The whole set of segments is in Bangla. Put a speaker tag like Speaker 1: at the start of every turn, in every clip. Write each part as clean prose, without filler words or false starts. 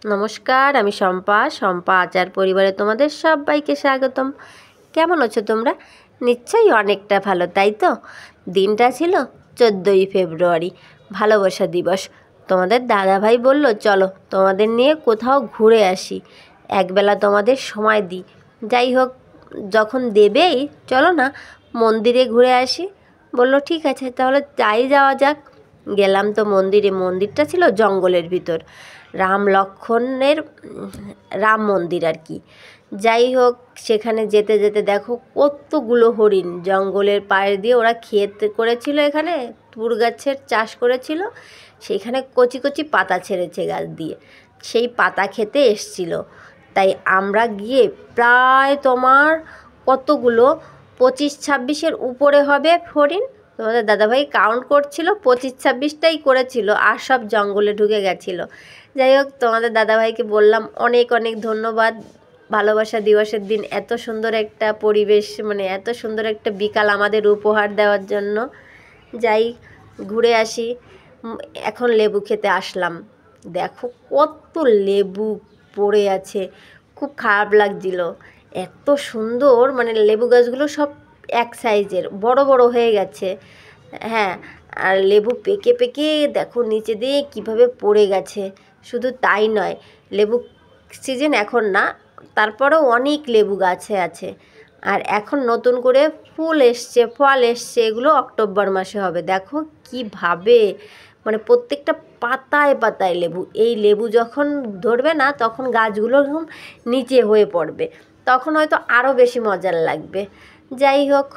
Speaker 1: নমস্কার, আমি শম্পা আচার পরিবারে তোমাদের সবাইকে স্বাগতম। কেমন আছো তোমরা? নিশ্চয়ই অনেকটা ভালো, তাই তো? দিনটা ছিল 14ই ফেব্রুয়ারি, ভালোবাসা দিবস। তোমাদের দাদাভাই বলল চলো তোমাদের নিয়ে কোথাও ঘুরে আসি, একবেলা তোমাদের সময় দিই। যাই হোক, যখন দেবেই চলো না মন্দিরে ঘুরে আসি। বলল ঠিক আছে, তাহলে তাই যাওয়া যাক। গেলাম তো মন্দিরে। মন্দিরটা ছিল জঙ্গলের ভিতর, রাম লক্ষ্মণের রাম মন্দির আর কি। যাই হোক, সেখানে যেতে যেতে দেখো কতগুলো হরিণ জঙ্গলের পাড়ে দিয়ে ওরা ক্ষেত করেছিল, এখানে তুর গাছের চাষ করেছিল, সেখানে কচি কচি পাতা ছেড়েছে গাছ দিয়ে, সেই পাতা খেতে এসছিল। তাই আমরা গিয়ে প্রায় তোমার কতগুলো 25-26-এর উপরে হবে হরিণ। তোমাদের দাদাভাই কাউন্ট করছিল, 25-26টাই করেছিল, আর সব জঙ্গলে ঢুকে গেছিলো। যাই হোক, তোমাদের দাদাভাইকে বললাম অনেক অনেক ধন্যবাদ, ভালোবাসা দিবসের দিন এত সুন্দর একটা পরিবেশ, মানে এত সুন্দর একটা বিকাল আমাদের উপহার দেওয়ার জন্য। যাই ঘুরে আসি। এখন লেবু খেতে আসলাম। দেখো কত লেবু পড়ে আছে, খুব খারাপ লাগছিল। এত সুন্দর, মানে লেবু গাছগুলো সব এক সাইজের, বড় বড় হয়ে গেছে। হ্যাঁ, আর লেবু পেকে পেকে দেখো নিচে দিয়ে কিভাবে পড়ে গেছে। শুধু তাই নয়, লেবু সিজন এখন না, তারপরেও অনেক লেবু গাছে আছে। আর এখন নতুন করে ফুল এসছে, ফল এসছে, এগুলো অক্টোবর মাসে হবে। দেখো কিভাবে, মানে প্রত্যেকটা পাতায় পাতায় লেবু। এই লেবু যখন ধরবে না, তখন গাছগুলো এরকম নিচে হয়ে পড়বে, তখন হয়তো আরও বেশি মজার লাগবে। যাই হোক,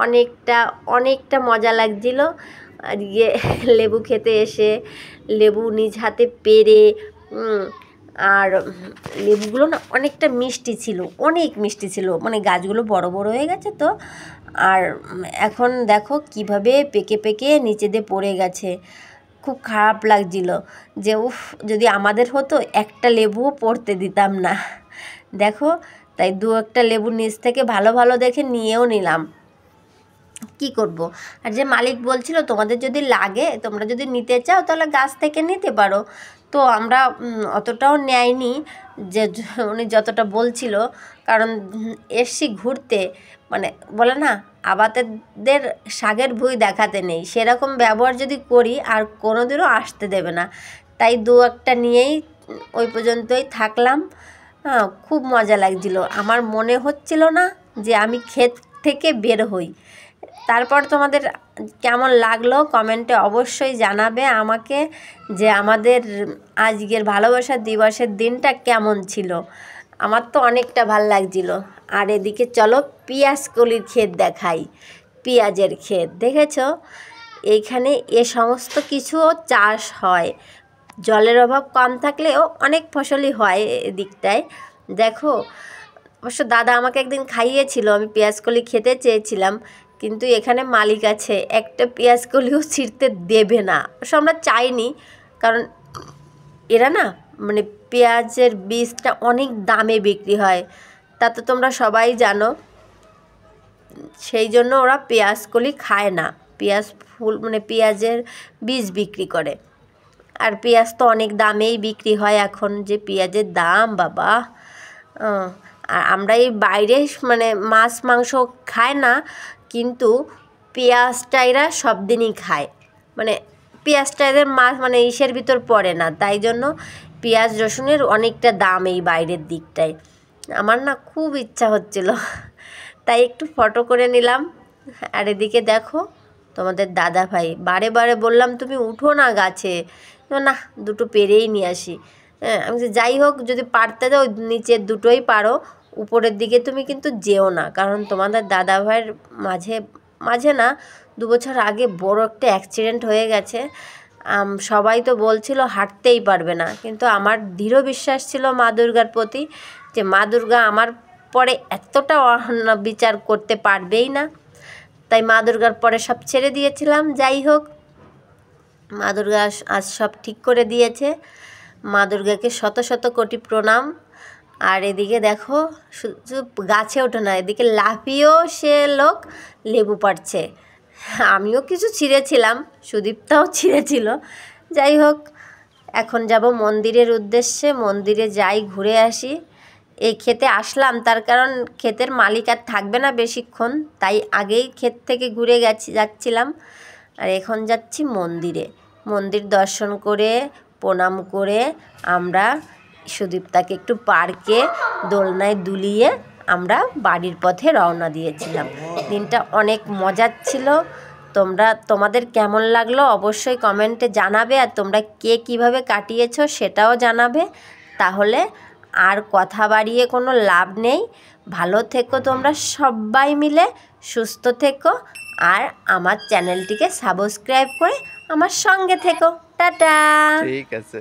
Speaker 1: অনেকটা অনেকটা মজা লাগছিল আজকে লেবু খেতে এসে। লেবু নিজ হাতে পেড়ে, আর লেবুগুলো না অনেকটা মিষ্টি ছিল, অনেক মিষ্টি ছিল, মানে গাছগুলো বড় বড় হয়ে গেছে তো। আর এখন দেখো কিভাবে পেকে পেকে নিচে দিয়ে পড়ে গেছে। খুব খারাপ লাগছিল যে উফ, যদি আমাদের হতো একটা লেবুও পড়তে দিতাম না। দেখো, তাই দু একটা লেবু নিচ থেকে ভালো ভালো দেখে নিয়েও নিলাম। কি করব। আর যে মালিক বলছিল তোমাদের যদি লাগে, তোমরা যদি নিতে চাও তাহলে গাছ থেকে নিতে পারো। তো আমরা অতটাও নেয়নি, যে উনি যতটা বলছিল, কারণ এসছি ঘুরতে, মানে বলে না আবাতেদের শাকের ভুঁই দেখাতে নেই, সেরকম ব্যবহার যদি করি আর কোনোদিনও আসতে দেবে না। তাই দু একটা নিয়েই ওই পর্যন্তই থাকলাম। হ্যাঁ, খুব মজা লাগছিল। আমার মনে হচ্ছিল না যে আমি ক্ষেত থেকে বের হই। তারপর তোমাদের কেমন লাগলো কমেন্টে অবশ্যই জানাবে আমাকে, যে আমাদের আজকের ভালোবাসা দিবসের দিনটা কেমন ছিল। আমার তো অনেকটা ভাল লাগছিল। আর এদিকে চলো পেঁয়াজকলির ক্ষেত দেখাই। পেঁয়াজের ক্ষেত দেখেছ, এইখানে এ সমস্ত কিছুও চাষ হয়। জলের অভাব কম থাকলেও অনেক ফসলই হয় এদিকটায়। দেখো, অবশ্য দাদা আমাকে একদিন খাইয়েছিল, আমি পেঁয়াজকলি খেতে চেয়েছিলাম, কিন্তু এখানে মালিক আছে, একটা পেঁয়াজকলিও ছিঁড়তে দেবে না। অবশ্য আমরা চাইনি, কারণ এরা না, মানে পেঁয়াজের বীজটা অনেক দামে বিক্রি হয়, তা তো তোমরা সবাই জানো। সেই জন্য ওরা পেঁয়াজকলি খায় না, পেঁয়াজ ফুল মানে পেঁয়াজের বীজ বিক্রি করে। আর পেঁয়াজ তো অনেক দামেই বিক্রি হয় এখন, যে পেঁয়াজের দাম বাবা। আর আমরা এই বাইরে মানে মাছ মাংস খায় না, কিন্তু পেঁয়াজটা এরা সব দিনই খায়। মানে পেঁয়াজটা এদের মাছ মানে ইসের ভিতর পড়ে না, তাই জন্য পেঁয়াজ রসুনের অনেকটা দাম এই বাইরের দিকটায়। আমার না খুব ইচ্ছা হচ্ছিল, তাই একটু ফটো করে নিলাম। আর এদিকে দেখো তোমাদের দাদা ভাই, বারে বারে বললাম তুমি উঠো না গাছে, না দুটো পেরেই নিয়ে আসি। হ্যাঁ, আমি যাই হোক, যদি পারতে দাও নিচের দুটোই পারো, উপরের দিকে তুমি কিন্তু যেও না, কারণ তোমাদের দাদা ভাইয়ের মাঝে মাঝে না 2 বছর আগে বড় একটা অ্যাক্সিডেন্ট হয়ে গেছে। সবাই তো বলছিল হাঁটতেই পারবে না, কিন্তু আমার দৃঢ় বিশ্বাস ছিল মা দুর্গার প্রতি, যে মা দুর্গা আমার পরে এতটা বিচার করতে পারবেই না। তাই মা দুর্গার পরে সব ছেড়ে দিয়েছিলাম। যাই হোক, মা দুর্গা আজ সব ঠিক করে দিয়েছে। মা দুর্গাকে শত শত কোটি প্রণাম। আর এদিকে দেখো, শুধু গাছে ওঠে না, এদিকে লাফিয়েও সে লোক লেবু পাড়ছে। আমিও কিছু ছিঁড়েছিলাম, সুদীপ্তাও ছিঁড়েছিল। যাই হোক, এখন যাব মন্দিরের উদ্দেশ্যে, মন্দিরে যাই ঘুরে আসি। এই ক্ষেতে আসলাম তার কারণ ক্ষেতের মালিক আর থাকবে না বেশিক্ষণ, তাই আগেই ক্ষেত থেকে ঘুরে যাচ্ছিলাম। আর এখন যাচ্ছি মন্দিরে। মন্দির দর্শন করে প্রণাম করে আমরা সুদীপ্তাকে একটু পার্কে দোলনায় দুলিয়ে আমরা বাড়ির পথে রওনা দিয়েছিলাম। দিনটা অনেক মজার ছিল। তোমাদের কেমন লাগলো অবশ্যই কমেন্টে জানাবে, আর তোমরা কে কীভাবে কাটিয়েছো সেটাও জানাবে। তাহলে আর কথা বাড়িয়ে কোনো লাভ নেই। ভালো থেকো তোমরা সবাই মিলে, সুস্থ থেকো, আর আমার চ্যানেলটিকে সাবস্ক্রাইব করে আমার সঙ্গে থেকো। টাটা।
Speaker 2: ঠিক আছে।